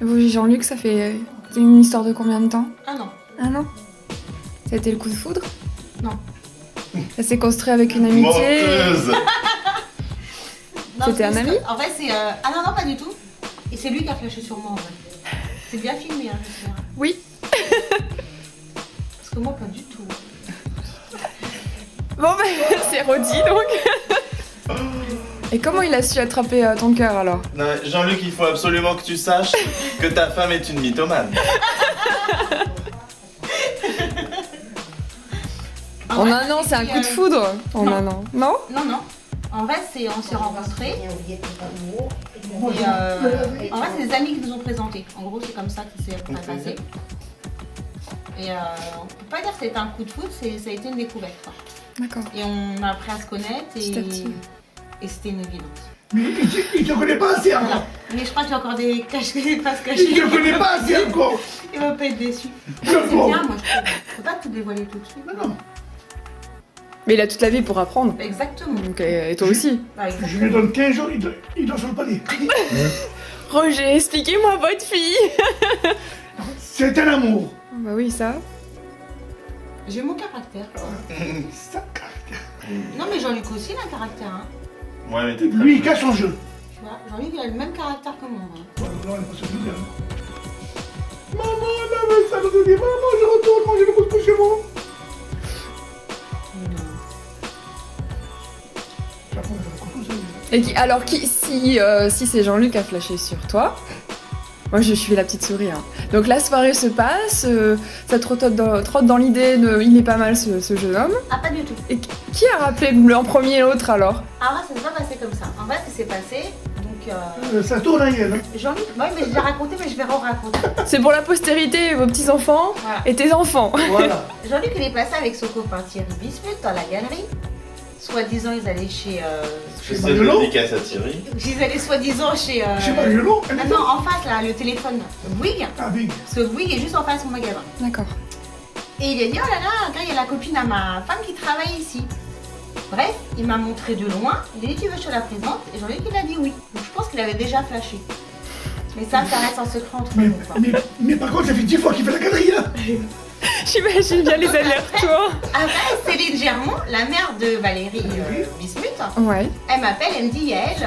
Vous, Jean-Luc, ça fait une histoire de combien de temps? Ah non. Un an? Ça a été le coup de foudre? Non. Ça s'est construit avec une amitié? Menteuse. Non, C'était un ami? En fait, c'est... Ah non, non, pas du tout. Et c'est lui qui a flashé sur moi, en vrai. C'est bien filmé, hein, j'espère. Oui. Parce que moi, pas du tout. Bon ben, c'est Rodi donc. Et comment il a su attraper ton cœur alors? Non, Jean-Luc, il faut absolument que tu saches que ta femme est une mythomane. En un an, c'est un coup de foudre? En un an. Non? Non, non. En fait, on s'est rencontrés. Et en fait, c'est des amis qui nous ont présentés. En gros, c'est comme ça que c'est passé. Et on peut pas dire que c'était un coup de foudre, ça a été une découverte. Quoi. D'accord. Et on a appris à se connaître Petit à petit. et c'était une évidence. Mais il te connaît pas assez encore. Voilà. Mais je crois qu'il y a encore des faces Il cachées. te connaît pas assez encore. Il va pas être déçu. Le C'est pauvre. bien, moi je trouve. Faut pas tout dévoiler tout de suite. Non, non. Mais il a toute la vie pour apprendre. Exactement. Donc, et toi aussi. Bah, Je exactement. lui donne 15 jours, il dort sur le palier. Roger, expliquez-moi votre fille. C'est un amour. Bah oui, ça. J'ai mon caractère. Ça caractère. Non mais Jean-Luc aussi il a un caractère. Hein. Ouais, mais t'es très Lui, il cache son jeu. Tu vois, Jean-Luc il a le même caractère que moi. Hein. Ouais, non, il faut se dire. Maman, non, mais ça nous dit, maman, je retourne manger le couscous chez moi. J'apprends à faire le couscous, ça y est. Et alors, si c'est Jean-Luc a flashé sur toi, moi je suis la petite souris. Hein. Donc la soirée se passe, ça trotte dans l'idée de il est pas mal ce jeune homme. Ah pas du tout. Et qui a rappelé en premier l'autre alors? Ah ça s'est pas passé comme ça. En fait ce qui s'est passé, donc Ça tourne à elle. Hein. Jean-Luc, ouais mais je l'ai raconté mais je vais re-raconter. C'est pour la postérité, vos petits-enfants Voilà. et tes enfants. Voilà. Jean-Luc il est passé avec son copain Thierry Bismuth dans la galerie. Soi-disant ils allaient chez... Je sais Magnolo. dédicace à Thierry. Ils allaient soi-disant chez... Je sais pas, le long. Non, en face là, le téléphone. Bouygues. Ah, oui. Parce que Bouygues est juste en face de mon magasin. D'accord. Et il a dit, oh là là, regarde, il y a la copine à ma femme qui travaille ici. Bref, il m'a montré de loin, il a dit, tu veux que je te la présente? Et Jean-Luc, il a dit oui. Donc je pense qu'il avait déjà flashé. Mais ça reste en secret entre nous. Quoi. Mais par contre, ça fait 10 fois qu'il fait la galerie, hein. J'imagine bien les allers-retours. Après, Céline Germont, la mère de Valérie Bismuth, Ouais. elle m'appelle, elle me dit, Yael,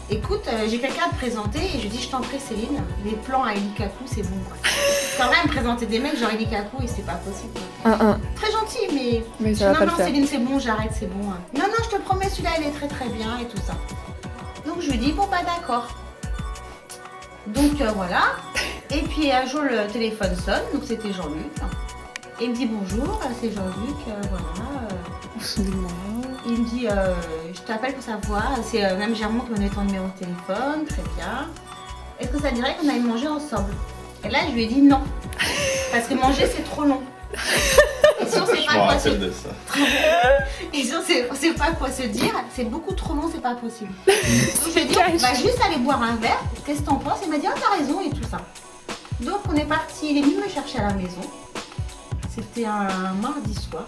écoute, j'ai quelqu'un à te présenter. Et je lui dis, je t'en prie Céline, les plans à Elikaku, c'est bon. Quoi. Quand même, me présenter des mecs genre Elikaku, et c'est pas possible. Quoi. Très gentil, mais ça va non, pas non, le faire. Céline, c'est bon, j'arrête, c'est bon. Hein. Non, non, je te promets, celui-là, il est très très bien et tout ça. Donc je lui dis, bon, bah d'accord. Donc voilà. Et puis un jour, le téléphone sonne, donc c'était Jean-Luc. Et il me dit, bonjour, c'est Jean-Luc, voilà. Il me dit, je t'appelle pour savoir, c'est même Germont qui m'a donné ton numéro de téléphone, très bien. Est-ce que ça dirait qu'on aille manger ensemble? Et là, je lui ai dit non. Parce que manger, c'est trop long. Et si on sait Je pas me quoi rappelle de ça. Et si on sait pas quoi se dire, c'est beaucoup trop long, c'est pas possible. Donc je lui ai dit, on va juste aller boire un verre, qu'est-ce que t'en penses? Il m'a dit, ah t'as raison et tout ça. Donc on est parti, il est venu me chercher à la maison. C'était un mardi soir.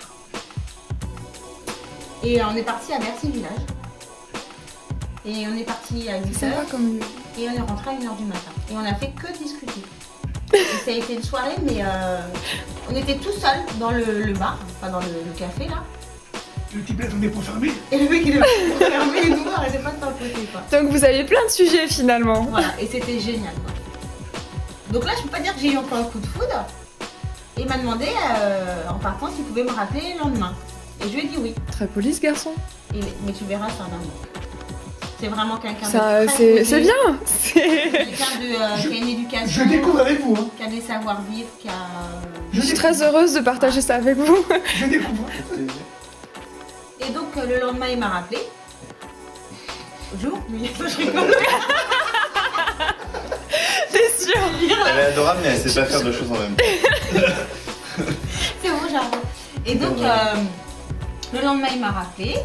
Et on est parti à Bercy Village. Et on est parti à 8h. C'est sympa comme lui. Et on est rentré à 1h du matin. Et on a fait que discuter. Et ça a été une soirée, mais on était tout seuls dans le bar, enfin dans le café là. Le type attendait pour fermer. Et le mec il est fermé et nous on arrêtait pas de papoter quoi. Donc vous avez plein de sujets finalement. Voilà, et c'était génial quoi. Donc là je peux pas dire que j'ai eu encore un coup de foudre. Et il m'a demandé en partant s'il pouvait me rappeler le lendemain. Et je lui ai dit oui. Très poli ce garçon. Mais tu verras, c'est un amour. C'est vraiment quelqu'un Ça, de très c'est bien. quelqu'un qui a une éducation, Je découvre avec vous, hein. qui a des savoir-vivre, qui a... Je suis très heureuse de partager ça avec vous. Je découvre. Et donc le lendemain il m'a rappelé. Bonjour, oui, je rigole. T'es sûre? Elle est adorable, mais elle sait pas faire deux choses en même temps. C'est bon, j'arrive. Et donc le lendemain il m'a rappelé.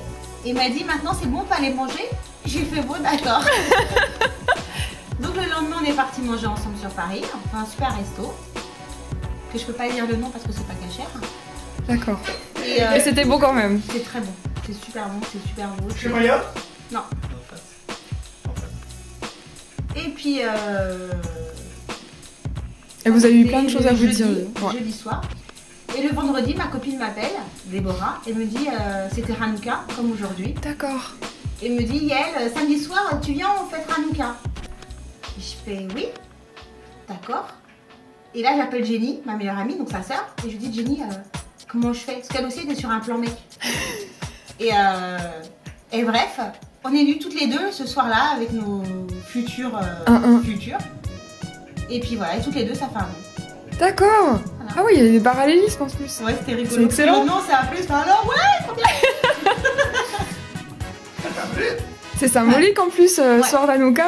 Il m'a dit maintenant c'est bon, on peut aller manger. J'ai fait bon, d'accord. Donc le lendemain on est parti manger ensemble sur Paris, enfin un super resto. Que je peux pas dire le nom parce que c'est pas cachère. D'accord. Et Et c'était beau quand même. c'est très bon, c'est super bon, c'est super beau. Chez Maya. Non. Et puis Et vous avez eu plein de C'était choses à le vous dire. Jeudi soir. Et le vendredi, ma copine m'appelle, Déborah, et me dit c'était Hanouka, comme aujourd'hui. D'accord. Et me dit Yael, samedi soir, tu viens, on fête Hanouka. Et je fais oui, d'accord. Et là, j'appelle Jenny, ma meilleure amie, donc sa sœur, et je lui dis Jenny, comment je fais? Parce qu'elle aussi était sur un plan mec. Et bref, on est venues toutes les deux ce soir-là avec nos futurs. Et puis voilà, et toutes les deux, ça fait un an. D'accord. Voilà. Ah oui, il y a des parallélismes en plus. Ouais, c'était rigolo. C'est excellent. Non, c'est appelé, c'est alors ouais, trop bien. C'est symbolique en plus, Ouais. soir d'Hanouka.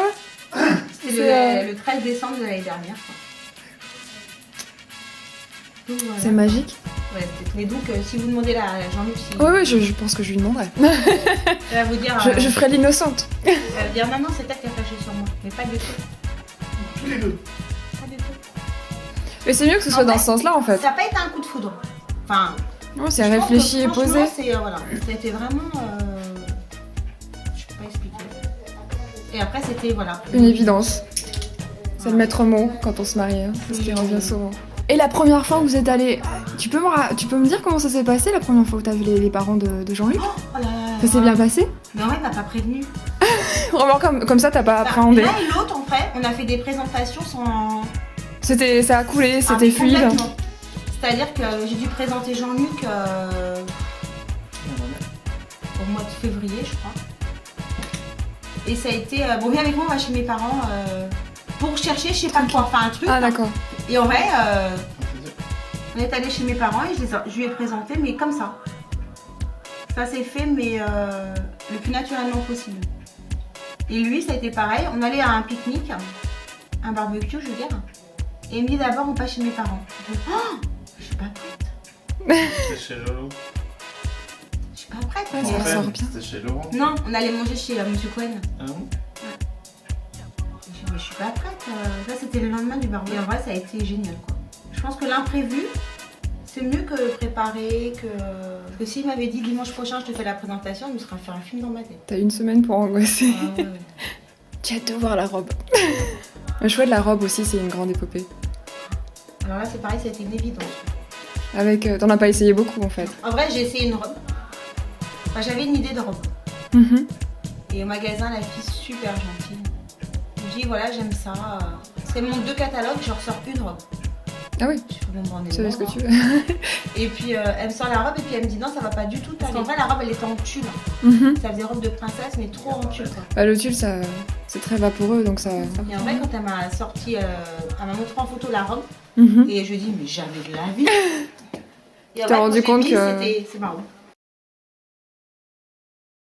C'était le 13 décembre de l'année dernière. Quoi. Donc, voilà. C'est magique. Ouais, mais donc, si vous demandez à Jean-Luc si Ouais, je pense que je lui demanderai. elle va vous dire, Je ferai l'innocente. elle va dire non, c'est elle qui a flashé sur moi, mais pas du tout. Tous les deux. Pas du tout. Mais c'est mieux que ce soit En dans fait, ce sens-là en fait. Ça n'a pas été un coup de foudre. Enfin, Non, c'est je pense réfléchi que, et posé. franchement, c'est voilà, c'était vraiment, je peux pas expliquer. Et après, c'était voilà. Une évidence. C'est le maître mot quand on se marie, hein. C'est ce qui revient souvent. Et la première fois où vous êtes allés, tu peux me dire comment ça s'est passé la première fois où t'as vu les parents de Jean-Luc? Oh là là. Ça s'est bien passé? Mais en vrai, il m'a pas prévenu. Vraiment comme ça t'as pas appréhendé. L'un et l'autre, en fait, on a fait des présentations sans. Ça a coulé, Ah, c'était mais fluide. complètement. C'est-à-dire que j'ai dû présenter Jean-Luc au mois de février, je crois. Et ça a été bon, viens avec moi, on va chez mes parents pour chercher, je sais pas quoi, enfin un truc. Ah d'accord. Et en vrai, on est allé chez mes parents et je lui ai présenté, mais comme ça. Ça s'est fait, mais le plus naturellement possible. Et lui, ça a été pareil. On allait à un pique-nique, un barbecue, je veux dire. Et il me dit d'abord, on passe chez mes parents. Je dis, oh, je suis pas prête. C'était chez Lolo. Je suis pas prête. Ouais, Mais, ça Enfin, sort bien. C'était chez Laurent. non, on allait manger chez Monsieur Cohen. Ah bon? Je dis, mais je suis pas prête. Là, c'était le lendemain du barbecue. Et en vrai, ça a été génial, quoi. Je pense que l'imprévu, c'est mieux que préparer, Parce que s'il m'avait dit dimanche prochain, je te fais la présentation, il me serait fait un film dans ma tête. T'as une semaine pour angoisser. Ah, ouais, ouais. J'ai hâte de voir la robe. Le choix de la robe aussi, c'est une grande épopée. Alors là, c'est pareil, ça a été une évidence. Avec, t'en as pas essayé beaucoup en fait. En vrai, j'ai essayé une robe. Enfin, j'avais une idée de robe. Mhm. Et au magasin, la fille super gentille. Je dis voilà, j'aime ça. Parce qu'elle me montre 2 catalogues, je ressors une robe. Ah oui, Je fais bon, on est tu savais bon, ce que hein. tu veux. Et puis elle me sort la robe et puis elle me dit non, ça va pas du tout. Parce qu'en vrai, la robe elle était en tulle. Mhm. Ça faisait robe de princesse, mais trop en tulle quoi. Bah, le tulle, ça, c'est très vaporeux donc ça. Et en vrai, quand elle m'a sorti, elle m'a montré en photo la robe Mhm. et je dis mais jamais de la vie. Et en T'as vrai, rendu quand j'ai compte mis, que- c'est marrant.